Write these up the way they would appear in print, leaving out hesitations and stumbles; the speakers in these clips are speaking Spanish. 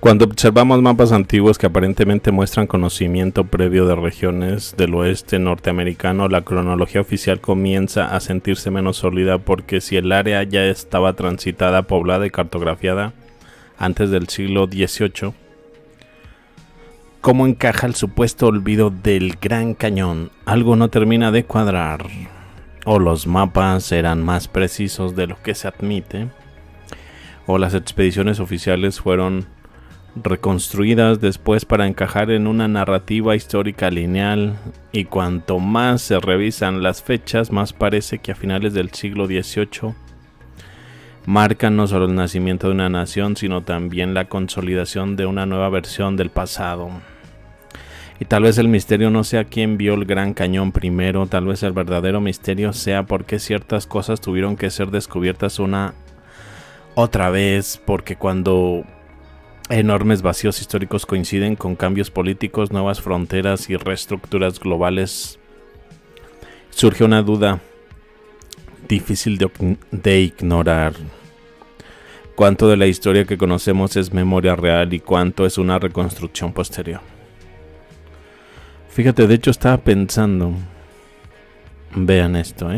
Cuando observamos mapas antiguos que aparentemente muestran conocimiento previo de regiones del oeste norteamericano, la cronología oficial comienza a sentirse menos sólida, porque si el área ya estaba transitada, poblada y cartografiada antes del siglo XVIII, ¿cómo encaja el supuesto olvido del Gran Cañón? Algo no termina de cuadrar. O los mapas eran más precisos de lo que se admite, o las expediciones oficiales fueron reconstruidas después para encajar en una narrativa histórica lineal, y cuanto más se revisan las fechas, más parece que a finales del siglo XVIII marcan no solo el nacimiento de una nación, sino también la consolidación de una nueva versión del pasado. Y tal vez el misterio no sea quién vio el Gran Cañón primero, tal vez el verdadero misterio sea por qué ciertas cosas tuvieron que ser descubiertas una otra vez, porque cuando enormes vacíos históricos coinciden con cambios políticos, nuevas fronteras y reestructuras globales, surge una duda difícil de ignorar. ¿Cuánto de la historia que conocemos es memoria real y cuánto es una reconstrucción posterior? Fíjate, de hecho estaba pensando, vean esto,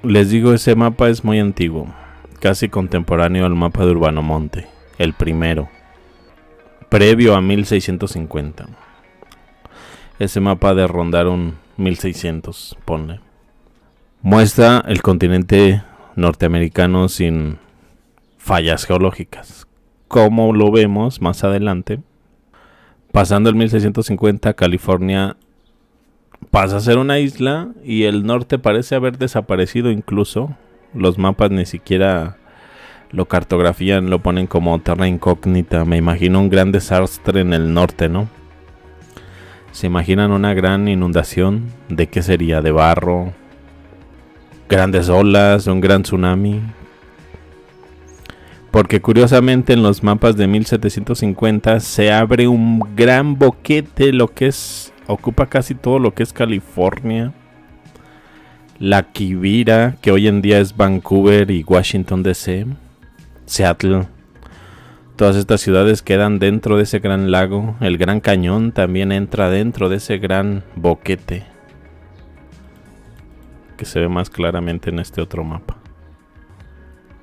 les digo, ese mapa es muy antiguo, casi contemporáneo al mapa de Urbanomonte, el primero, previo a 1650. Ese mapa de rondar un 1600, ponle. Muestra el continente norteamericano sin fallas geológicas. Como lo vemos más adelante, pasando el 1650, California pasa a ser una isla y el norte parece haber desaparecido incluso. Los mapas ni siquiera lo cartografían, lo ponen como terra incógnita. Me imagino un gran desastre en el norte, ¿no? ¿Se imaginan una gran inundación? ¿De qué sería? ¿De barro? ¿Grandes olas? ¿Un gran tsunami? Porque curiosamente en los mapas de 1750 se abre un gran boquete, lo que es, ocupa casi todo lo que es California, la Quivira, que hoy en día es Vancouver y Washington DC, Seattle. Todas estas ciudades quedan dentro de ese gran lago. El Gran Cañón también entra dentro de ese gran boquete, que se ve más claramente en este otro mapa.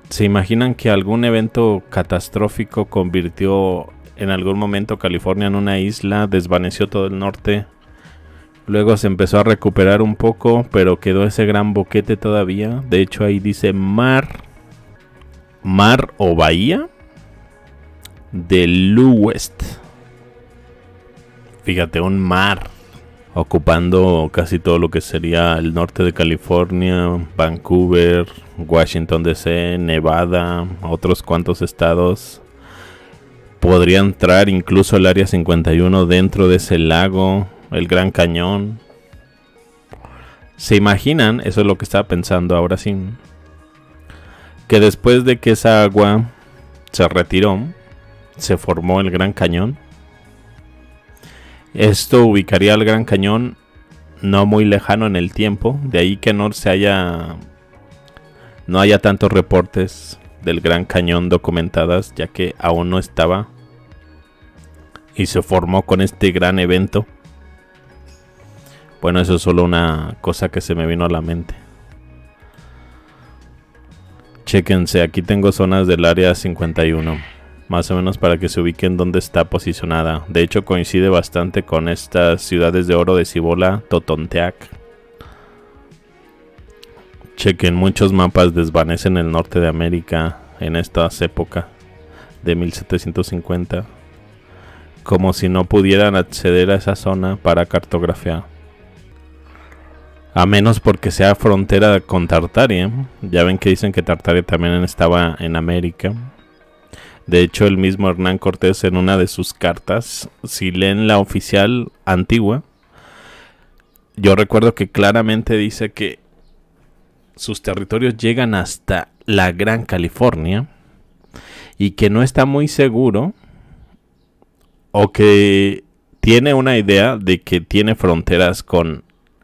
¿Se imaginan que algún evento catastrófico convirtió en algún momento California en una isla, desvaneció todo el norte? Luego se empezó a recuperar un poco, pero quedó ese gran boquete todavía. De hecho ahí dice mar o bahía del West. Fíjate, un mar ocupando casi todo lo que sería el norte de California, Vancouver, Washington DC, Nevada, otros cuantos estados. Podría entrar incluso el Área 51 dentro de ese lago, el Gran Cañón. ¿Se imaginan? Eso es lo que estaba pensando ahora sí, que después de que esa agua se retiró, se formó el Gran Cañón. Esto ubicaría al Gran Cañón no muy lejano en el tiempo, de ahí que no haya tantos reportes del Gran Cañón documentadas, ya que aún no estaba y se formó con este gran evento. Bueno, eso es solo una cosa que se me vino a la mente. Chéquense, aquí tengo zonas del Área 51. Más o menos para que se ubiquen dónde está posicionada. De hecho coincide bastante con estas ciudades de oro de Cibola, Totonteac. Chequen, muchos mapas desvanecen el norte de América en estas épocas de 1750, como si no pudieran acceder a esa zona para cartografiar. A menos porque sea frontera con Tartaria. Ya ven que dicen que Tartaria también estaba en América. De hecho, el mismo Hernán Cortés en una de sus cartas, si leen la oficial antigua, yo recuerdo que claramente dice que sus territorios llegan hasta la Gran California y que no está muy seguro, o que tiene una idea de que tiene fronteras con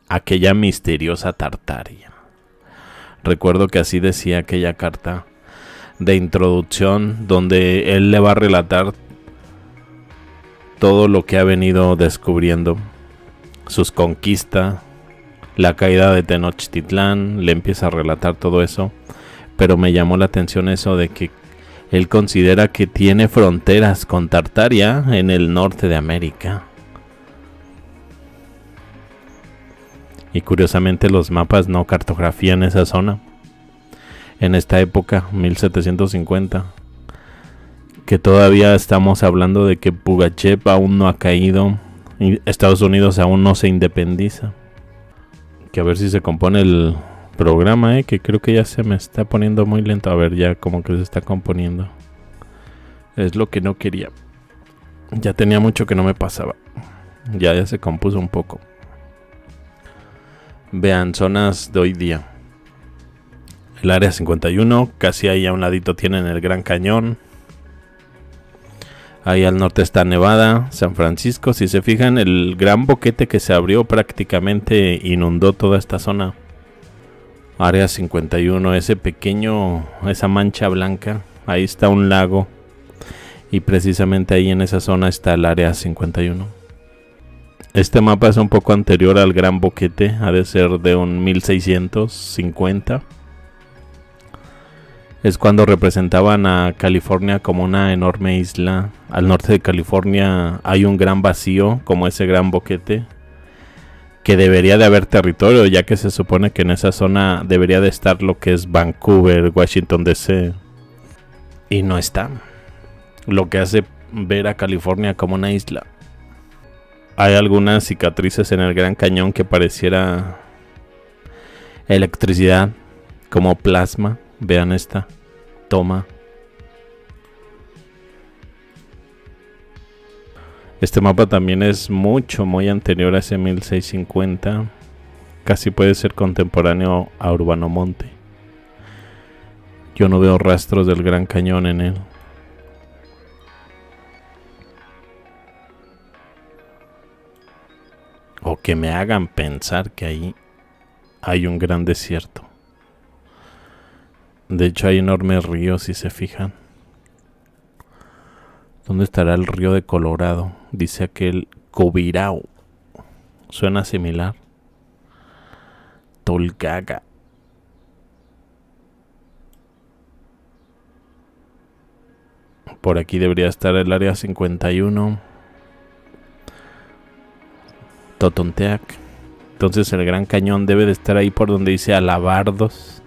aquella misteriosa Tartaria. Recuerdo que así decía aquella carta de introducción, donde él le va a relatar todo lo que ha venido descubriendo, sus conquistas, la caída de Tenochtitlán, le empieza a relatar todo eso, pero me llamó la atención eso de que él considera que tiene fronteras con Tartaria en el norte de América. Y curiosamente los mapas no cartografían esa zona. En esta época, 1750, que todavía estamos hablando de que Pugachev aún no ha caído y Estados Unidos aún no se independiza. Que a ver si se compone el programa, que creo que ya se me está poniendo muy lento. A ver, ya como que se está componiendo. Es lo que no quería. Ya tenía mucho que no me pasaba. Ya se compuso un poco. Vean, zonas de hoy día. El área 51, casi ahí a un ladito tienen el Gran Cañón. Ahí al norte está Nevada, San Francisco. Si se fijan, el gran boquete que se abrió prácticamente inundó toda esta zona. Área 51, ese pequeño, esa mancha blanca, ahí está un lago. Y precisamente ahí en esa zona está el área 51. Este mapa es un poco anterior al gran boquete, ha de ser de un 1650. Es cuando representaban a California como una enorme isla. Al norte de California hay un gran vacío, como ese gran boquete, que debería de haber territorio, ya que se supone que en esa zona debería de estar lo que es Vancouver, Washington DC. Y no está. Lo que hace ver a California como una isla. Hay algunas cicatrices en el Gran Cañón que pareciera electricidad, como plasma. Vean esta toma. Este mapa también es muy anterior a ese 1650. Casi puede ser contemporáneo a Urbano Monte. Yo no veo rastros del Gran Cañón en él. O que me hagan pensar que ahí hay un gran desierto. De hecho hay enormes ríos, si se fijan. ¿Dónde estará el río de Colorado? Dice aquel Cobirao. Suena similar. Tolgaga. Por aquí debería estar el área 51. Totonteac. Entonces el Gran Cañón debe de estar ahí por donde dice Alabardos.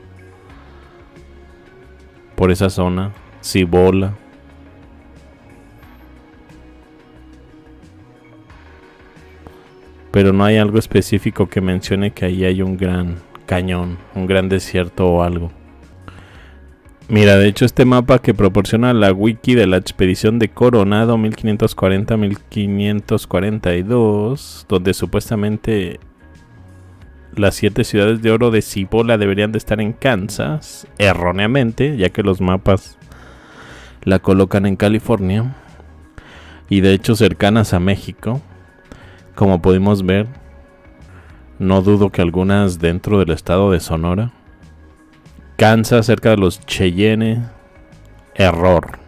Por esa zona. Cibola. Pero no hay algo específico que mencione que ahí hay un gran cañón, un gran desierto o algo. Mira, de hecho este mapa que proporciona la wiki de la expedición de Coronado 1540-1542, donde supuestamente las 7 ciudades de oro de Cibola deberían de estar en Kansas, erróneamente, ya que los mapas la colocan en California, y de hecho cercanas a México, como pudimos ver. No dudo que algunas dentro del estado de Sonora. Kansas, cerca de los Cheyenne. Error.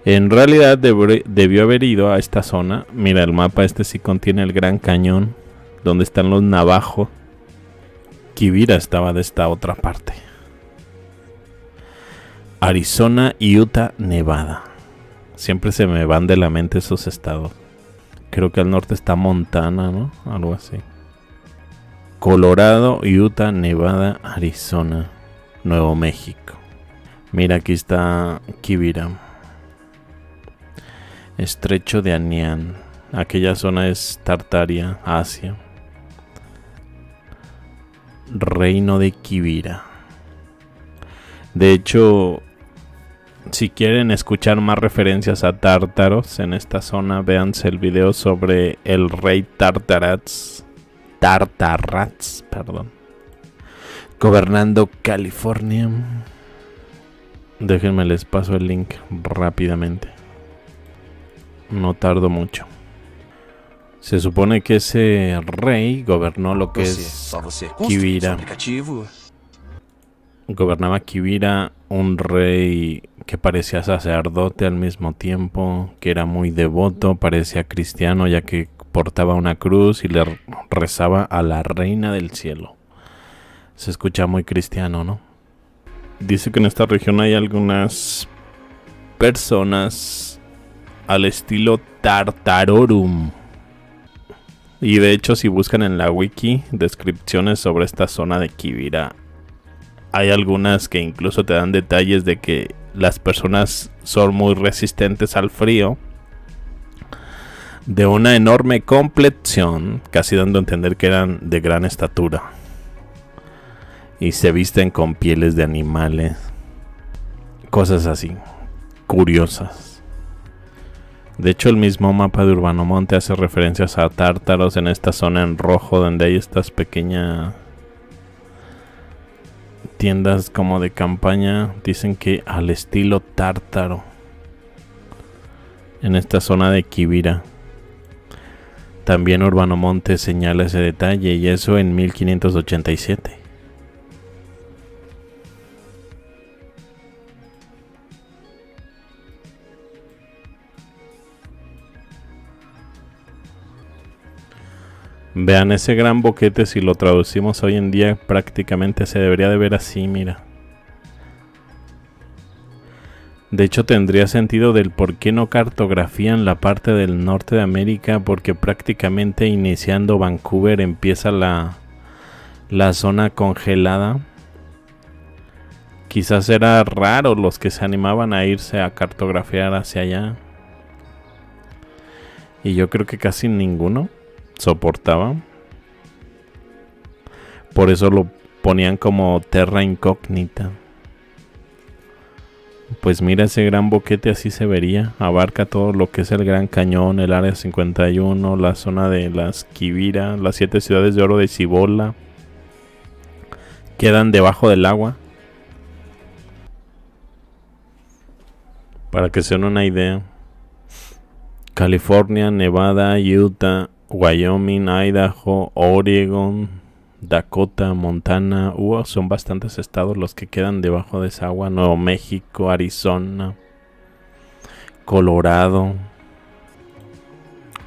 En realidad debió haber ido a esta zona. Mira, el mapa este sí contiene el Gran Cañón, donde están los Navajo. Quivira estaba de esta otra parte. Arizona, Utah, Nevada. Siempre se me van de la mente esos estados. Creo que al norte está Montana, ¿no? Algo así. Colorado, Utah, Nevada, Arizona, Nuevo México. Mira, aquí está Quivira. Estrecho de Anian. Aquella zona es Tartaria, Asia. Reino de Quivira. De hecho, si quieren escuchar más referencias a tártaros en esta zona, véanse el video sobre el rey Tartarats, gobernando California. Déjenme les paso el link rápidamente. No tardo mucho. Se supone que ese rey gobernó lo que es Quivira. Gobernaba Quivira un rey que parecía sacerdote al mismo tiempo, que era muy devoto, parecía cristiano ya que portaba una cruz y le rezaba a la reina del cielo. Se escucha muy cristiano, ¿no? Dice que en esta región hay algunas personas al estilo Tartarorum. Y de hecho, si buscan en la wiki descripciones sobre esta zona de Quivira, hay algunas que incluso te dan detalles de que las personas son muy resistentes al frío, de una enorme complexión, casi dando a entender que eran de gran estatura, y se visten con pieles de animales, cosas así, curiosas. De hecho, el mismo mapa de Urbanomonte hace referencias a tártaros en esta zona en rojo, donde hay estas pequeñas tiendas como de campaña. Dicen que al estilo tártaro en esta zona de Quivira. También Urbanomonte señala ese detalle, y eso en 1587. Vean ese gran boquete, si lo traducimos hoy en día prácticamente se debería de ver así, mira. De hecho tendría sentido del por qué no cartografían la parte del norte de América, porque prácticamente iniciando Vancouver empieza la zona congelada. Quizás era raro los que se animaban a irse a cartografiar hacia allá. Y yo creo que casi ninguno soportaba. Por eso lo ponían como terra incógnita. Pues mira, ese gran boquete así se vería. Abarca todo lo que es el Gran Cañón, el área 51, la zona de las Quivira, las 7 ciudades de oro de Cibola. Quedan debajo del agua. Para que se den una idea. California, Nevada, Utah, Wyoming, Idaho, Oregon, Dakota, Montana, son bastantes estados los que quedan debajo de esa agua. Nuevo México, Arizona, Colorado.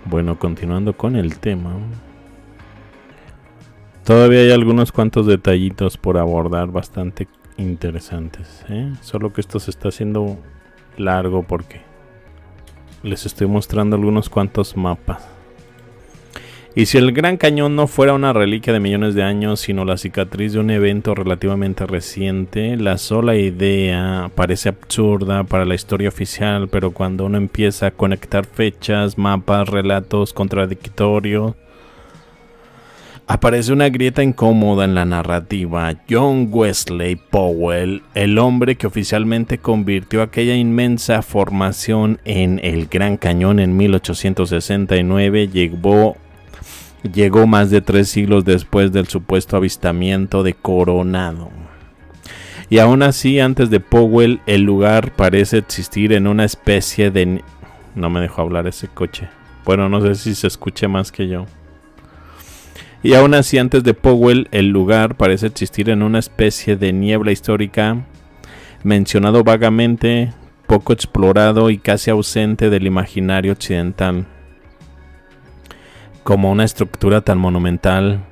Bueno, continuando con el tema, todavía hay algunos cuantos detallitos por abordar bastante interesantes, Solo que esto se está haciendo largo porque les estoy mostrando algunos cuantos mapas. Y si el Gran Cañón no fuera una reliquia de millones de años, sino la cicatriz de un evento relativamente reciente, la sola idea parece absurda para la historia oficial, pero cuando uno empieza a conectar fechas, mapas, relatos contradictorios, aparece una grieta incómoda en la narrativa. John Wesley Powell, el hombre que oficialmente convirtió aquella inmensa formación en el Gran Cañón en 1869, llegó más de 3 siglos después del supuesto avistamiento de Coronado. Y aún así, antes de Powell, el lugar parece existir en una especie de... No me dejó hablar ese coche. Bueno, no sé si se escuche más que yo. Y aún así, antes de Powell, el lugar parece existir en una especie de niebla histórica, mencionado vagamente, poco explorado y casi ausente del imaginario occidental. Como una estructura tan monumental,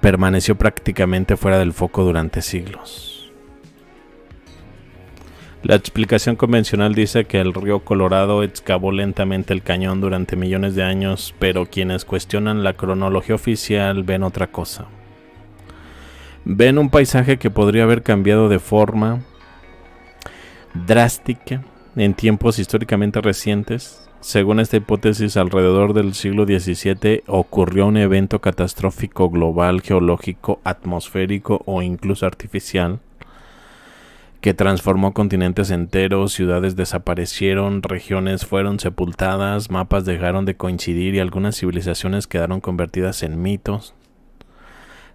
permaneció prácticamente fuera del foco durante siglos. La explicación convencional dice que el río Colorado excavó lentamente el cañón durante millones de años, pero quienes cuestionan la cronología oficial ven otra cosa. Ven un paisaje que podría haber cambiado de forma drástica en tiempos históricamente recientes. Según esta hipótesis, alrededor del siglo XVII ocurrió un evento catastrófico global, geológico, atmosférico o incluso artificial, que transformó continentes enteros, ciudades desaparecieron, regiones fueron sepultadas, mapas dejaron de coincidir y algunas civilizaciones quedaron convertidas en mitos.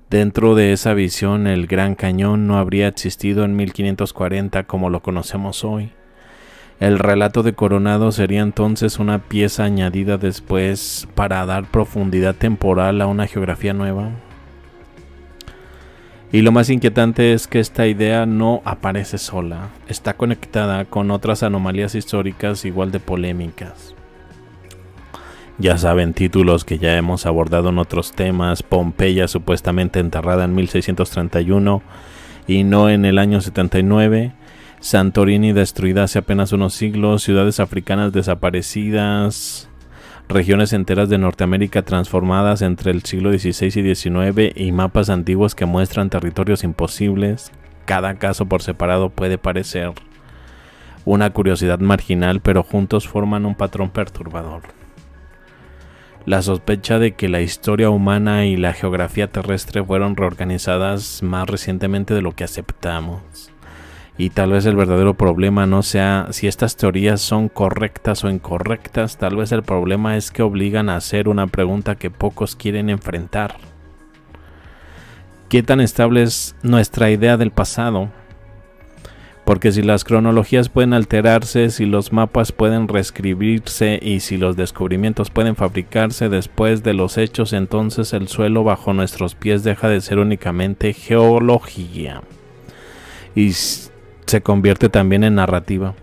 Dentro de esa visión, el Gran Cañón no habría existido en 1540 como lo conocemos hoy. El relato de Coronado sería entonces una pieza añadida después para dar profundidad temporal a una geografía nueva. Y lo más inquietante es que esta idea no aparece sola, está conectada con otras anomalías históricas igual de polémicas. Ya saben, títulos que ya hemos abordado en otros temas: Pompeya supuestamente enterrada en 1631 y no en el año 79, Santorini destruida hace apenas unos siglos, ciudades africanas desaparecidas, regiones enteras de Norteamérica transformadas entre el siglo XVI y XIX y mapas antiguos que muestran territorios imposibles. Cada caso por separado puede parecer una curiosidad marginal, pero juntos forman un patrón perturbador. La sospecha de que la historia humana y la geografía terrestre fueron reorganizadas más recientemente de lo que aceptamos. Y tal vez el verdadero problema no sea si estas teorías son correctas o incorrectas, tal vez el problema es que obligan a hacer una pregunta que pocos quieren enfrentar. ¿Qué tan estable es nuestra idea del pasado? Porque si las cronologías pueden alterarse, si los mapas pueden reescribirse y si los descubrimientos pueden fabricarse después de los hechos, entonces el suelo bajo nuestros pies deja de ser únicamente geología y se convierte también en narrativa.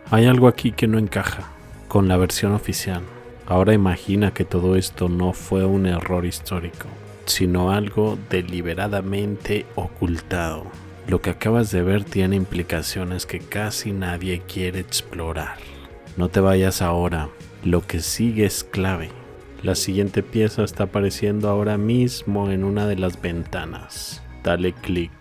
Hay algo aquí que no encaja con la versión oficial. Ahora imagina que todo esto no fue un error histórico, sino algo deliberadamente ocultado. Lo que acabas de ver tiene implicaciones que casi nadie quiere explorar. No te vayas ahora, lo que sigue es clave. La siguiente pieza está apareciendo ahora mismo en una de las ventanas. Dale clic.